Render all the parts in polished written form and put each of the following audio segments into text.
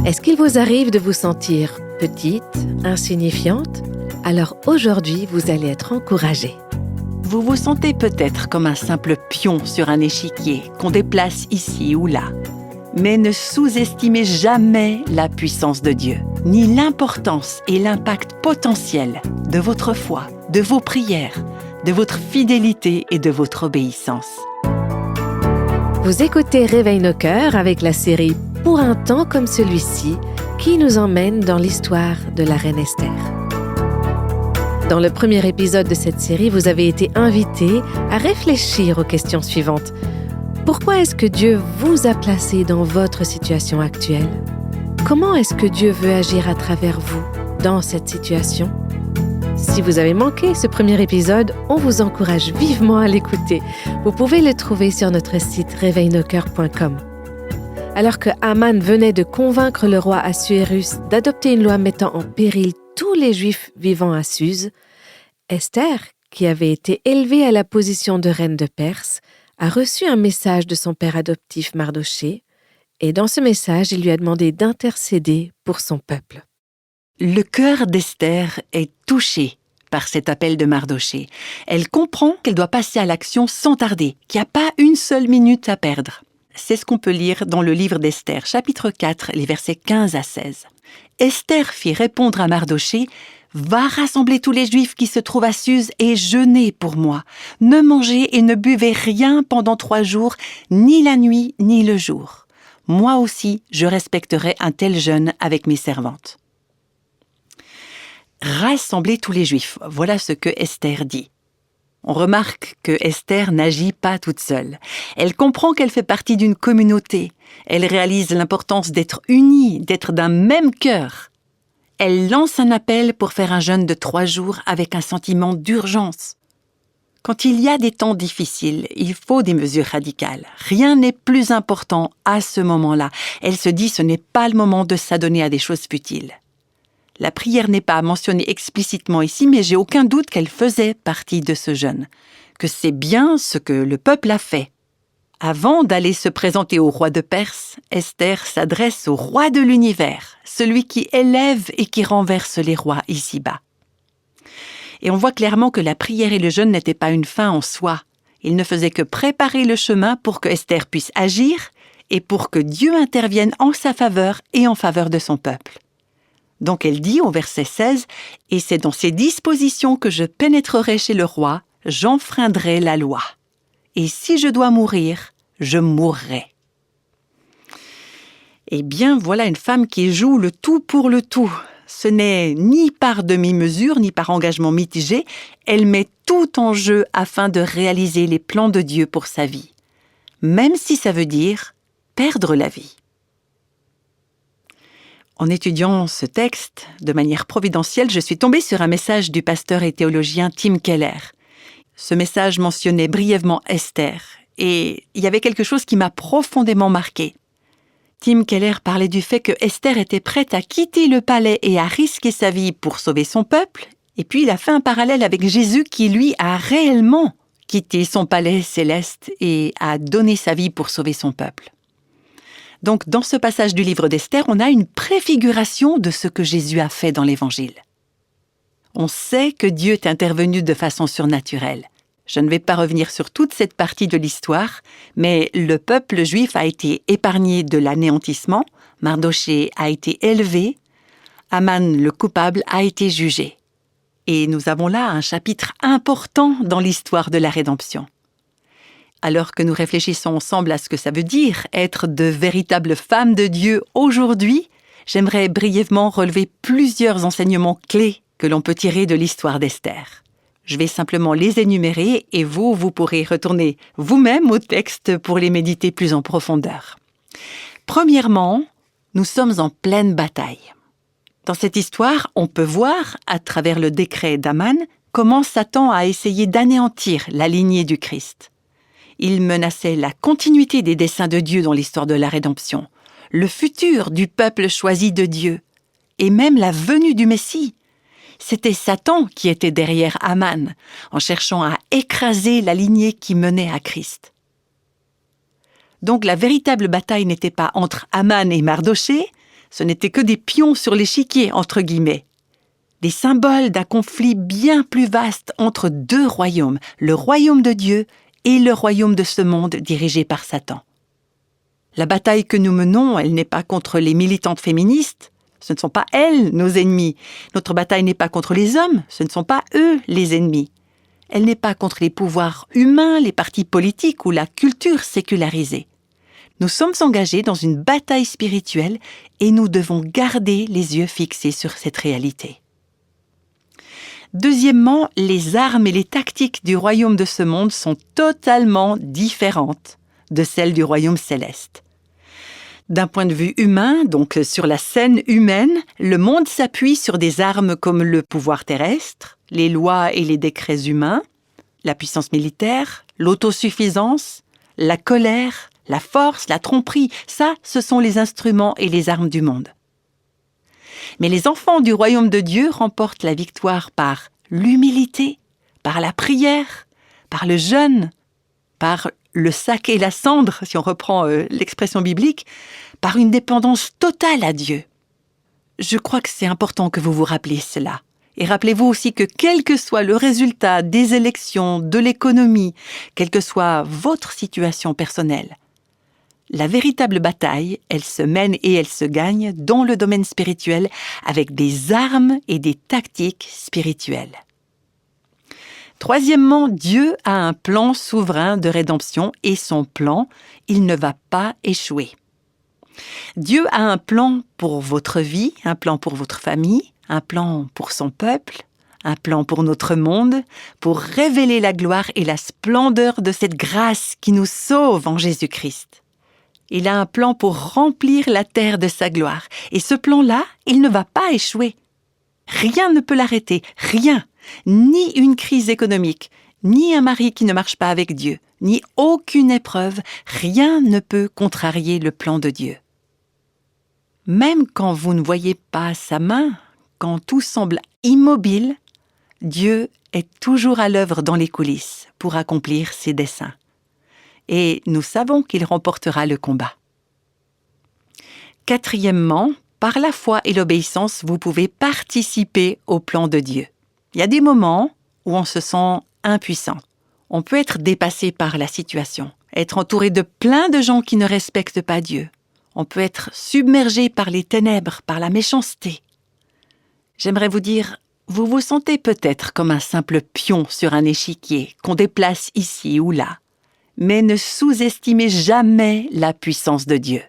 Est-ce qu'il vous arrive de vous sentir petite, insignifiante? Alors aujourd'hui, vous allez être encouragée. Vous vous sentez peut-être comme un simple pion sur un échiquier qu'on déplace ici ou là. Mais ne sous-estimez jamais la puissance de Dieu, ni l'importance et l'impact potentiel de votre foi, de vos prières, de votre fidélité et de votre obéissance. Vous écoutez Réveille nos cœurs avec la série Pour un temps comme celui-ci qui nous emmène dans l'histoire de la reine Esther. Dans le premier épisode de cette série, vous avez été invité à réfléchir aux questions suivantes. Pourquoi est-ce que Dieu vous a placé dans votre situation actuelle? Comment est-ce que Dieu veut agir à travers vous dans cette situation? Si vous avez manqué ce premier épisode, on vous encourage vivement à l'écouter. Vous pouvez le trouver sur notre site réveillenocœurs.com. Alors que Haman venait de convaincre le roi Assuérus d'adopter une loi mettant en péril tous les Juifs vivant à Suse, Esther, qui avait été élevée à la position de reine de Perse, a reçu un message de son père adoptif Mardochée, et dans ce message, il lui a demandé d'intercéder pour son peuple. Le cœur d'Esther est touché par cet appel de Mardochée. Elle comprend qu'elle doit passer à l'action sans tarder, qu'il n'y a pas une seule minute à perdre. C'est ce qu'on peut lire dans le livre d'Esther, chapitre 4, les versets 15 à 16. Esther fit répondre à Mardochée « Va rassembler tous les Juifs qui se trouvent à Suse et jeûnez pour moi. Ne mangez et ne buvez rien pendant 3 jours, ni la nuit ni le jour. Moi aussi, je respecterai un tel jeûne avec mes servantes. » Rassembler tous les Juifs, voilà ce que Esther dit. On remarque que Esther n'agit pas toute seule. Elle comprend qu'elle fait partie d'une communauté. Elle réalise l'importance d'être unie, d'être d'un même cœur. Elle lance un appel pour faire un jeûne de 3 jours avec un sentiment d'urgence. Quand il y a des temps difficiles, il faut des mesures radicales. Rien n'est plus important à ce moment-là. Elle se dit ce n'est pas le moment de s'adonner à des choses futiles. La prière n'est pas mentionnée explicitement ici, mais j'ai aucun doute qu'elle faisait partie de ce jeûne, que c'est bien ce que le peuple a fait. Avant d'aller se présenter au roi de Perse, Esther s'adresse au roi de l'univers, celui qui élève et qui renverse les rois ici-bas. Et on voit clairement que la prière et le jeûne n'étaient pas une fin en soi. Ils ne faisaient que préparer le chemin pour que Esther puisse agir et pour que Dieu intervienne en sa faveur et en faveur de son peuple. Donc elle dit au verset 16 « Et c'est dans ces dispositions que je pénétrerai chez le roi, j'enfreindrai la loi. Et si je dois mourir, je mourrai. » Eh bien, voilà une femme qui joue le tout pour le tout. Ce n'est ni par demi-mesure, ni par engagement mitigé. Elle met tout en jeu afin de réaliser les plans de Dieu pour sa vie. Même si ça veut dire perdre la vie. En étudiant ce texte, de manière providentielle, je suis tombée sur un message du pasteur et théologien Tim Keller. Ce message mentionnait brièvement Esther, et il y avait quelque chose qui m'a profondément marquée. Tim Keller parlait du fait que Esther était prête à quitter le palais et à risquer sa vie pour sauver son peuple, et puis il a fait un parallèle avec Jésus qui, lui, a réellement quitté son palais céleste et a donné sa vie pour sauver son peuple. Donc, dans ce passage du livre d'Esther, on a une préfiguration de ce que Jésus a fait dans l'Évangile. On sait que Dieu est intervenu de façon surnaturelle. Je ne vais pas revenir sur toute cette partie de l'histoire, mais le peuple juif a été épargné de l'anéantissement, Mardochée a été élevé, Haman, le coupable, a été jugé. Et nous avons là un chapitre important dans l'histoire de la rédemption. Alors que nous réfléchissons ensemble à ce que ça veut dire être de véritables femmes de Dieu aujourd'hui, j'aimerais brièvement relever plusieurs enseignements clés que l'on peut tirer de l'histoire d'Esther. Je vais simplement les énumérer et vous pourrez retourner vous-même au texte pour les méditer plus en profondeur. Premièrement, nous sommes en pleine bataille. Dans cette histoire, on peut voir, à travers le décret d'Haman, comment Satan a essayé d'anéantir la lignée du Christ. Il menaçait la continuité des desseins de Dieu dans l'histoire de la rédemption, le futur du peuple choisi de Dieu, et même la venue du Messie. C'était Satan qui était derrière Haman, en cherchant à écraser la lignée qui menait à Christ. Donc la véritable bataille n'était pas entre Haman et Mardochée, Ce n'étaient que des pions sur l'échiquier, entre guillemets. Des symboles d'un conflit bien plus vaste entre deux royaumes, le royaume de Dieu et le royaume de ce monde dirigé par Satan. La bataille que nous menons, elle n'est pas contre les militantes féministes, ce ne sont pas elles nos ennemis. Notre bataille n'est pas contre les hommes, ce ne sont pas eux les ennemis. Elle n'est pas contre les pouvoirs humains, les partis politiques ou la culture sécularisée. Nous sommes engagés dans une bataille spirituelle et nous devons garder les yeux fixés sur cette réalité. Deuxièmement, les armes et les tactiques du royaume de ce monde sont totalement différentes de celles du royaume céleste. D'un point de vue humain, donc sur la scène humaine, le monde s'appuie sur des armes comme le pouvoir terrestre, les lois et les décrets humains, la puissance militaire, l'autosuffisance, la colère, la force, la tromperie. Ça, ce sont les instruments et les armes du monde. Mais les enfants du royaume de Dieu remportent la victoire par l'humilité, par la prière, par le jeûne, par le sac et la cendre, si on reprend l'expression biblique, par une dépendance totale à Dieu. Je crois que c'est important que vous vous rappeliez cela. Et rappelez-vous aussi que quel que soit le résultat des élections, de l'économie, quelle que soit votre situation personnelle, la véritable bataille, elle se mène et elle se gagne dans le domaine spirituel avec des armes et des tactiques spirituelles. Troisièmement, Dieu a un plan souverain de rédemption et son plan, il ne va pas échouer. Dieu a un plan pour votre vie, un plan pour votre famille, un plan pour son peuple, un plan pour notre monde, pour révéler la gloire et la splendeur de cette grâce qui nous sauve en Jésus-Christ. Il a un plan pour remplir la terre de sa gloire. Et ce plan-là, il ne va pas échouer. Rien ne peut l'arrêter, rien. Ni une crise économique, ni un mari qui ne marche pas avec Dieu, ni aucune épreuve, rien ne peut contrarier le plan de Dieu. Même quand vous ne voyez pas sa main, quand tout semble immobile, Dieu est toujours à l'œuvre dans les coulisses pour accomplir ses desseins. Et nous savons qu'il remportera le combat. Quatrièmement, par la foi et l'obéissance, vous pouvez participer au plan de Dieu. Il y a des moments où on se sent impuissant. On peut être dépassé par la situation, être entouré de plein de gens qui ne respectent pas Dieu. On peut être submergé par les ténèbres, par la méchanceté. J'aimerais vous dire, vous vous sentez peut-être comme un simple pion sur un échiquier qu'on déplace ici ou là. Mais ne sous-estimez jamais la puissance de Dieu,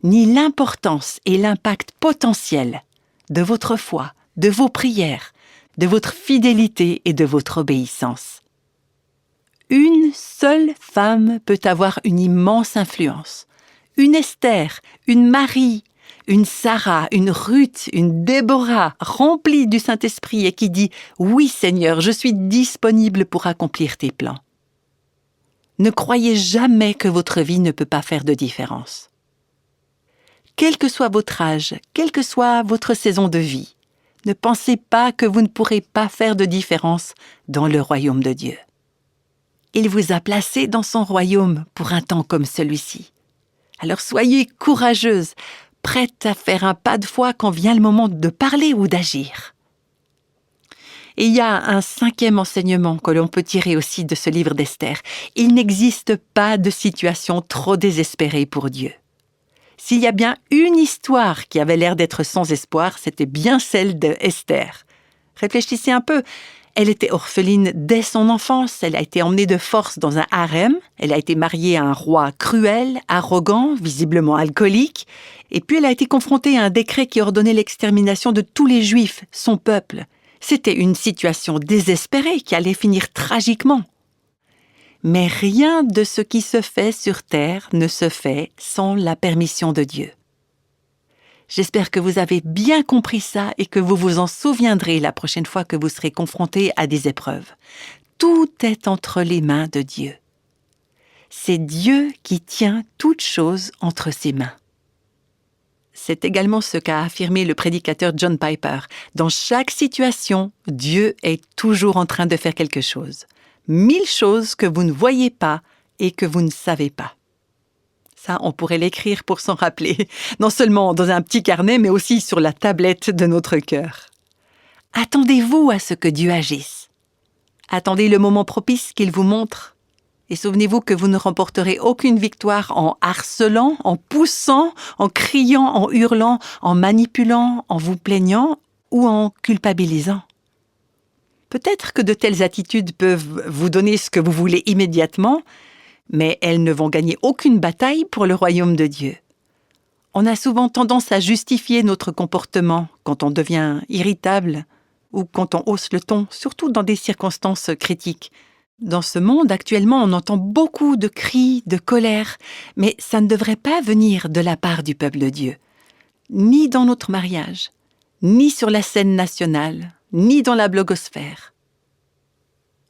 ni l'importance et l'impact potentiel de votre foi, de vos prières, de votre fidélité et de votre obéissance. Une seule femme peut avoir une immense influence. Une Esther, une Marie, une Sarah, une Ruth, une Déborah, remplie du Saint-Esprit et qui dit « Oui Seigneur, je suis disponible pour accomplir tes plans ». Ne croyez jamais que votre vie ne peut pas faire de différence. Quel que soit votre âge, quelle que soit votre saison de vie, ne pensez pas que vous ne pourrez pas faire de différence dans le royaume de Dieu. Il vous a placé dans son royaume pour un temps comme celui-ci. Alors soyez courageuse, prête à faire un pas de foi quand vient le moment de parler ou d'agir. Et il y a un cinquième enseignement que l'on peut tirer aussi de ce livre d'Esther. Il n'existe pas de situation trop désespérée pour Dieu. S'il y a bien une histoire qui avait l'air d'être sans espoir, c'était bien celle d'Esther. Réfléchissez un peu. Elle était orpheline dès son enfance. Elle a été emmenée de force dans un harem. Elle a été mariée à un roi cruel, arrogant, visiblement alcoolique. Et puis elle a été confrontée à un décret qui ordonnait l'extermination de tous les Juifs, son peuple. C'était une situation désespérée qui allait finir tragiquement. Mais rien de ce qui se fait sur terre ne se fait sans la permission de Dieu. J'espère que vous avez bien compris ça et que vous vous en souviendrez la prochaine fois que vous serez confrontés à des épreuves. Tout est entre les mains de Dieu. C'est Dieu qui tient toutes choses entre ses mains. C'est également ce qu'a affirmé le prédicateur John Piper. Dans chaque situation, Dieu est toujours en train de faire quelque chose. 1000 choses que vous ne voyez pas et que vous ne savez pas. Ça, on pourrait l'écrire pour s'en rappeler, non seulement dans un petit carnet, mais aussi sur la tablette de notre cœur. Attendez-vous à ce que Dieu agisse. Attendez le moment propice qu'il vous montre. Et souvenez-vous que vous ne remporterez aucune victoire en harcelant, en poussant, en criant, en hurlant, en manipulant, en vous plaignant ou en culpabilisant. Peut-être que de telles attitudes peuvent vous donner ce que vous voulez immédiatement, mais elles ne vont gagner aucune bataille pour le royaume de Dieu. On a souvent tendance à justifier notre comportement quand on devient irritable ou quand on hausse le ton, surtout dans des circonstances critiques. Dans ce monde, actuellement, on entend beaucoup de cris, de colère, mais ça ne devrait pas venir de la part du peuple de Dieu. Ni dans notre mariage, ni sur la scène nationale, ni dans la blogosphère.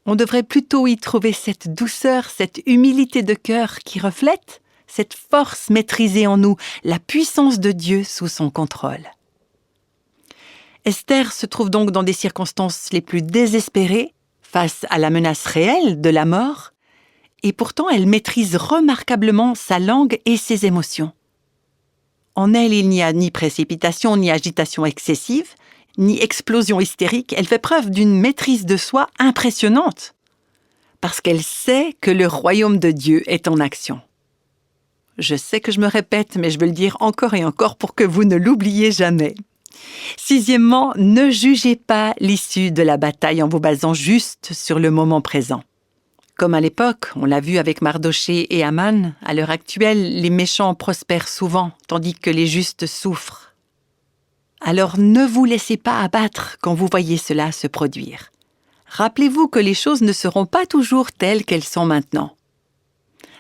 On devrait plutôt y trouver cette douceur, cette humilité de cœur qui reflète cette force maîtrisée en nous, la puissance de Dieu sous son contrôle. Esther se trouve donc dans des circonstances les plus désespérées, face à la menace réelle de la mort, et pourtant elle maîtrise remarquablement sa langue et ses émotions. En elle, il n'y a ni précipitation, ni agitation excessive, ni explosion hystérique. Elle fait preuve d'une maîtrise de soi impressionnante, parce qu'elle sait que le royaume de Dieu est en action. Je sais que je me répète, mais je veux le dire encore et encore pour que vous ne l'oubliez jamais. Sixièmement, ne jugez pas l'issue de la bataille en vous basant juste sur le moment présent. Comme à l'époque, on l'a vu avec Mardoché et Aman, à l'heure actuelle, les méchants prospèrent souvent, tandis que les justes souffrent. Alors ne vous laissez pas abattre quand vous voyez cela se produire. Rappelez-vous que les choses ne seront pas toujours telles qu'elles sont maintenant.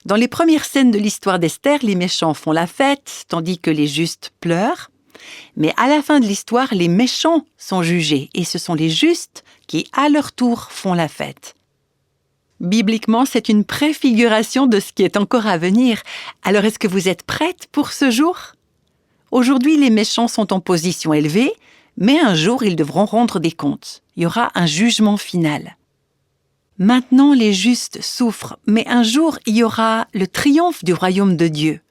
Dans les premières scènes de l'histoire d'Esther, les méchants font la fête, tandis que les justes pleurent. Mais à la fin de l'histoire, les méchants sont jugés, et ce sont les justes qui, à leur tour, font la fête. Bibliquement, c'est une préfiguration de ce qui est encore à venir. Alors, est-ce que vous êtes prête pour ce jour? Aujourd'hui, les méchants sont en position élevée, mais un jour, ils devront rendre des comptes. Il y aura un jugement final. Maintenant, les justes souffrent, mais un jour, il y aura le triomphe du royaume de Dieu.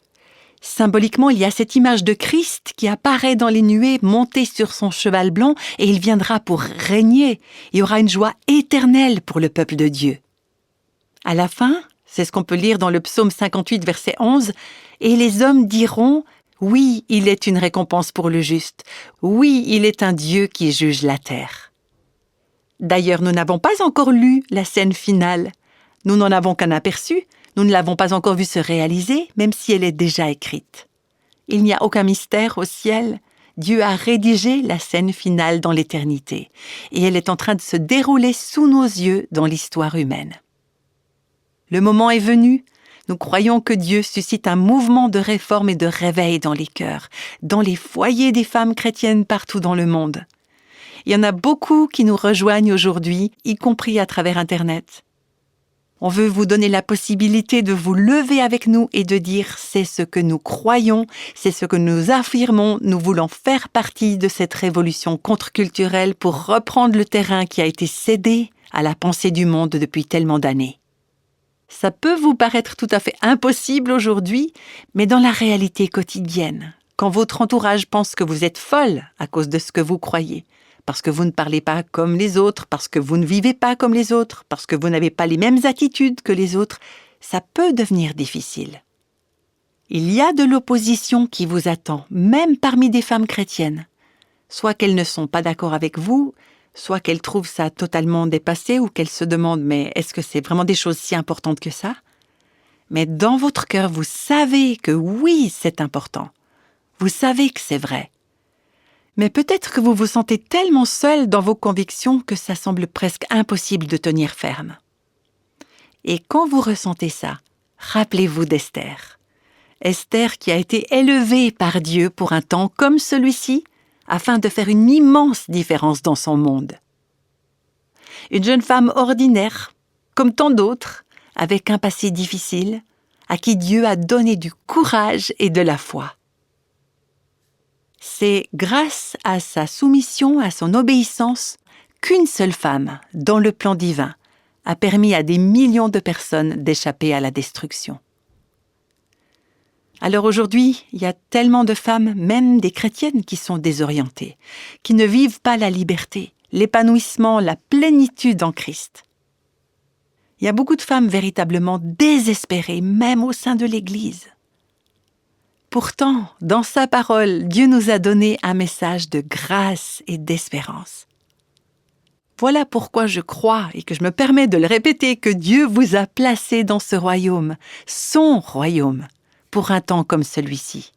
Symboliquement, il y a cette image de Christ qui apparaît dans les nuées, monté sur son cheval blanc, et il viendra pour régner. Il y aura une joie éternelle pour le peuple de Dieu. À la fin, c'est ce qu'on peut lire dans le psaume 58, verset 11, « Et les hommes diront, oui, il est une récompense pour le juste. Oui, il est un Dieu qui juge la terre. » D'ailleurs, nous n'avons pas encore lu la scène finale. Nous n'en avons qu'un aperçu. Nous ne l'avons pas encore vue se réaliser, même si elle est déjà écrite. Il n'y a aucun mystère au ciel. Dieu a rédigé la scène finale dans l'éternité, et elle est en train de se dérouler sous nos yeux dans l'histoire humaine. Le moment est venu. Nous croyons que Dieu suscite un mouvement de réforme et de réveil dans les cœurs, dans les foyers des femmes chrétiennes partout dans le monde. Il y en a beaucoup qui nous rejoignent aujourd'hui, y compris à travers Internet. On veut vous donner la possibilité de vous lever avec nous et de dire « c'est ce que nous croyons, c'est ce que nous affirmons, nous voulons faire partie de cette révolution contre-culturelle pour reprendre le terrain qui a été cédé à la pensée du monde depuis tellement d'années. » Ça peut vous paraître tout à fait impossible aujourd'hui, mais dans la réalité quotidienne, quand votre entourage pense que vous êtes folle à cause de ce que vous croyez, parce que vous ne parlez pas comme les autres, parce que vous ne vivez pas comme les autres, parce que vous n'avez pas les mêmes attitudes que les autres, ça peut devenir difficile. Il y a de l'opposition qui vous attend, même parmi des femmes chrétiennes. Soit qu'elles ne sont pas d'accord avec vous, soit qu'elles trouvent ça totalement dépassé ou qu'elles se demandent « mais est-ce que c'est vraiment des choses si importantes que ça ?» Mais dans votre cœur, vous savez que oui, c'est important. Vous savez que c'est vrai. Mais peut-être que vous vous sentez tellement seul dans vos convictions que ça semble presque impossible de tenir ferme. Et quand vous ressentez ça, rappelez-vous d'Esther. Esther qui a été élevée par Dieu pour un temps comme celui-ci, afin de faire une immense différence dans son monde. Une jeune femme ordinaire, comme tant d'autres, avec un passé difficile, à qui Dieu a donné du courage et de la foi. C'est grâce à sa soumission, à son obéissance, qu'une seule femme, dans le plan divin, a permis à des millions de personnes d'échapper à la destruction. Alors aujourd'hui, il y a tellement de femmes, même des chrétiennes, qui sont désorientées, qui ne vivent pas la liberté, l'épanouissement, la plénitude en Christ. Il y a beaucoup de femmes véritablement désespérées, même au sein de l'Église. Pourtant, dans sa parole, Dieu nous a donné un message de grâce et d'espérance. Voilà pourquoi je crois, et que je me permets de le répéter, que Dieu vous a placé dans ce royaume, son royaume, pour un temps comme celui-ci.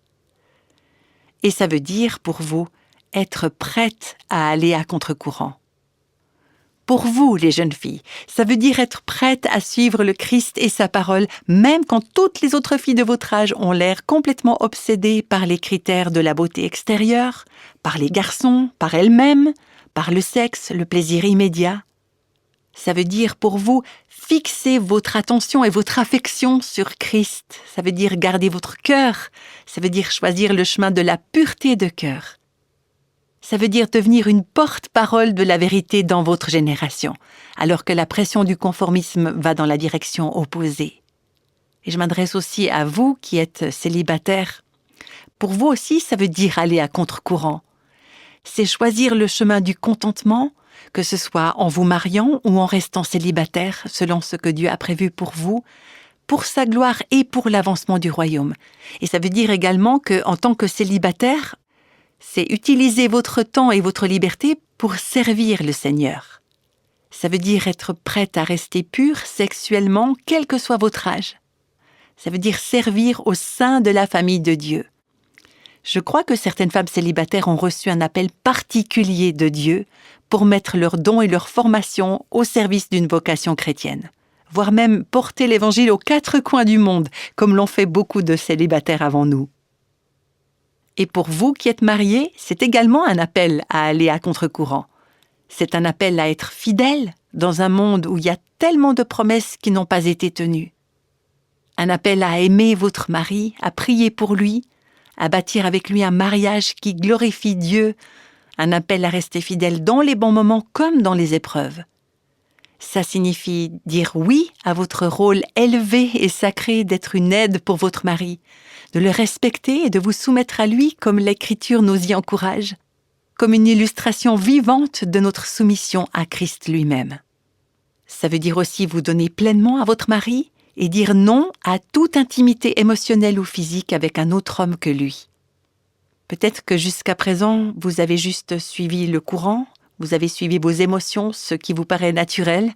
Et ça veut dire, pour vous, être prête à aller à contre-courant. Pour vous, les jeunes filles, ça veut dire être prête à suivre le Christ et sa parole, même quand toutes les autres filles de votre âge ont l'air complètement obsédées par les critères de la beauté extérieure, par les garçons, par elles-mêmes, par le sexe, le plaisir immédiat. Ça veut dire pour vous fixer votre attention et votre affection sur Christ. Ça veut dire garder votre cœur. Ça veut dire choisir le chemin de la pureté de cœur. Ça veut dire devenir une porte-parole de la vérité dans votre génération, alors que la pression du conformisme va dans la direction opposée. Et je m'adresse aussi à vous qui êtes célibataires. Pour vous aussi, ça veut dire aller à contre-courant. C'est choisir le chemin du contentement, que ce soit en vous mariant ou en restant célibataire, selon ce que Dieu a prévu pour vous, pour sa gloire et pour l'avancement du royaume. Et ça veut dire également qu'en tant que célibataire, c'est utiliser votre temps et votre liberté pour servir le Seigneur. Ça veut dire être prête à rester pure sexuellement, quel que soit votre âge. Ça veut dire servir au sein de la famille de Dieu. Je crois que certaines femmes célibataires ont reçu un appel particulier de Dieu pour mettre leurs dons et leur formation au service d'une vocation chrétienne, voire même porter l'Évangile aux 4 coins du monde, comme l'ont fait beaucoup de célibataires avant nous. Et pour vous qui êtes mariés, c'est également un appel à aller à contre-courant. C'est un appel à être fidèle dans un monde où il y a tellement de promesses qui n'ont pas été tenues. Un appel à aimer votre mari, à prier pour lui, à bâtir avec lui un mariage qui glorifie Dieu, un appel à rester fidèle dans les bons moments comme dans les épreuves. Ça signifie dire oui à votre rôle élevé et sacré d'être une aide pour votre mari, de le respecter et de vous soumettre à lui comme l'Écriture nous y encourage, comme une illustration vivante de notre soumission à Christ lui-même. Ça veut dire aussi vous donner pleinement à votre mari et dire non à toute intimité émotionnelle ou physique avec un autre homme que lui. Peut-être que jusqu'à présent, vous avez juste suivi le courant, vous avez suivi vos émotions, ce qui vous paraît naturel,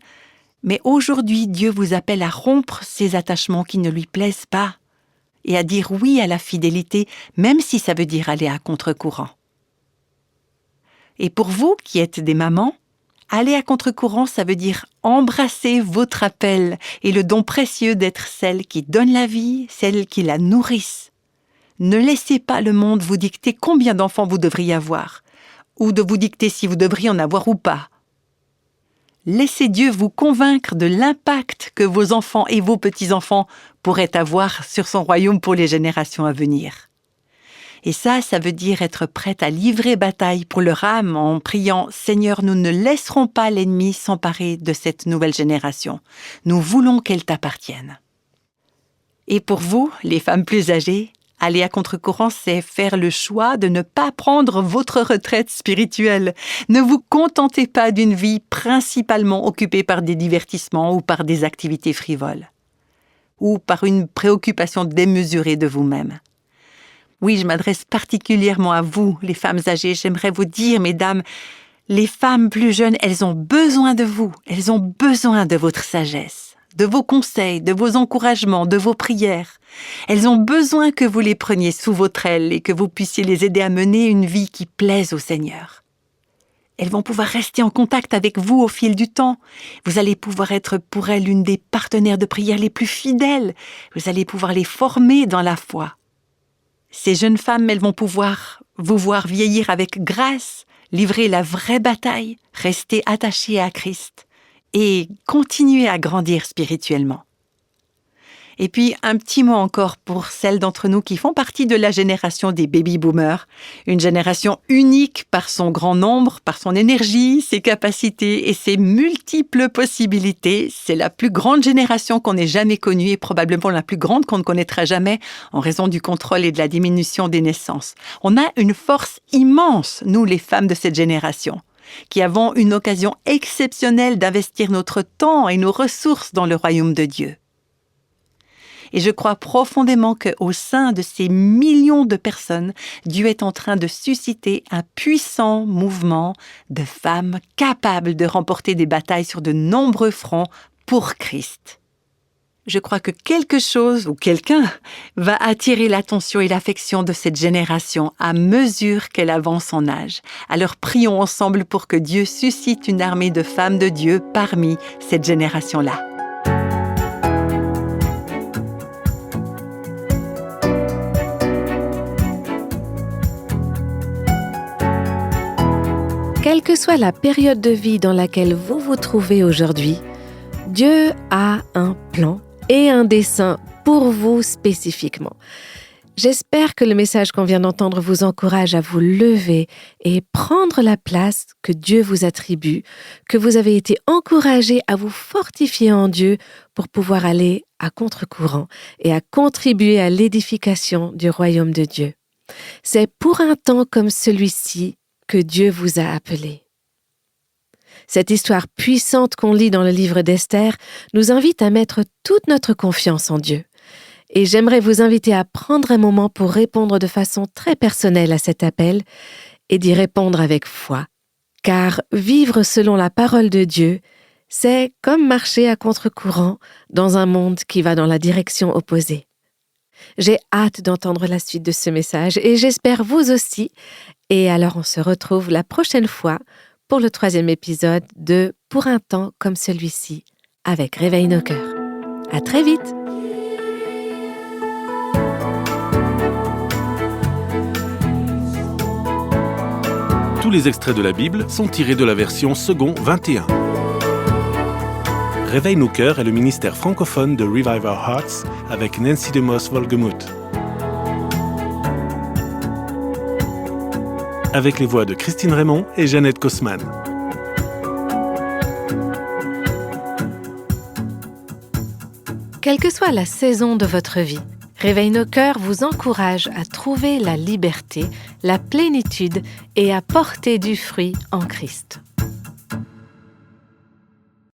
mais aujourd'hui, Dieu vous appelle à rompre ces attachements qui ne lui plaisent pas et à dire oui à la fidélité, même si ça veut dire aller à contre-courant. Et pour vous qui êtes des mamans, aller à contre-courant, ça veut dire embrasser votre appel et le don précieux d'être celle qui donne la vie, celle qui la nourrisse. Ne laissez pas le monde vous dicter combien d'enfants vous devriez avoir, ou de vous dicter si vous devriez en avoir ou pas. Laissez Dieu vous convaincre de l'impact que vos enfants et vos petits-enfants pourraient avoir sur son royaume pour les générations à venir. Et ça veut dire être prête à livrer bataille pour leur âme en priant « Seigneur, nous ne laisserons pas l'ennemi s'emparer de cette nouvelle génération. Nous voulons qu'elle t'appartienne. » Et pour vous, les femmes plus âgées, aller à contre-courant, c'est faire le choix de ne pas prendre votre retraite spirituelle. Ne vous contentez pas d'une vie principalement occupée par des divertissements ou par des activités frivoles, ou par une préoccupation démesurée de vous-même. Oui, je m'adresse particulièrement à vous, les femmes âgées. J'aimerais vous dire, mesdames, les femmes plus jeunes, elles ont besoin de vous. Elles ont besoin de votre sagesse, de vos conseils, de vos encouragements, de vos prières. Elles ont besoin que vous les preniez sous votre aile et que vous puissiez les aider à mener une vie qui plaise au Seigneur. Elles vont pouvoir rester en contact avec vous au fil du temps. Vous allez pouvoir être pour elles une des partenaires de prière les plus fidèles. Vous allez pouvoir les former dans la foi. Ces jeunes femmes, elles vont pouvoir vous voir vieillir avec grâce, livrer la vraie bataille, rester attachées à Christ et continuer à grandir spirituellement. Et puis, un petit mot encore pour celles d'entre nous qui font partie de la génération des baby-boomers. Une génération unique par son grand nombre, par son énergie, ses capacités et ses multiples possibilités. C'est la plus grande génération qu'on ait jamais connue et probablement la plus grande qu'on ne connaîtra jamais en raison du contrôle et de la diminution des naissances. On a une force immense, nous les femmes de cette génération, qui avons une occasion exceptionnelle d'investir notre temps et nos ressources dans le royaume de Dieu. Et je crois profondément qu'au sein de ces millions de personnes, Dieu est en train de susciter un puissant mouvement de femmes capables de remporter des batailles sur de nombreux fronts pour Christ. Je crois que quelque chose ou quelqu'un va attirer l'attention et l'affection de cette génération à mesure qu'elle avance en âge. Alors prions ensemble pour que Dieu suscite une armée de femmes de Dieu parmi cette génération-là. Quelle que soit la période de vie dans laquelle vous vous trouvez aujourd'hui, Dieu a un plan et un dessein pour vous spécifiquement. J'espère que le message qu'on vient d'entendre vous encourage à vous lever et prendre la place que Dieu vous attribue, que vous avez été encouragés à vous fortifier en Dieu pour pouvoir aller à contre-courant et à contribuer à l'édification du royaume de Dieu. C'est pour un temps comme celui-ci que Dieu vous a appelé. Cette histoire puissante qu'on lit dans le livre d'Esther nous invite à mettre toute notre confiance en Dieu. Et j'aimerais vous inviter à prendre un moment pour répondre de façon très personnelle à cet appel et d'y répondre avec foi. Car vivre selon la parole de Dieu, c'est comme marcher à contre-courant dans un monde qui va dans la direction opposée. J'ai hâte d'entendre la suite de ce message et j'espère vous aussi. Et alors on se retrouve la prochaine fois pour le 3e épisode de Pour un temps comme celui-ci avec Réveille nos cœurs. À très vite! Tous les extraits de la Bible sont tirés de la version second 21. Réveille nos cœurs est le ministère francophone de Revive Our Hearts avec Nancy DeMoss Wolgemuth. Avec les voix de Christine Raymond et Jeannette Kosman. Quelle que soit la saison de votre vie, Réveille nos cœurs vous encourage à trouver la liberté, la plénitude et à porter du fruit en Christ.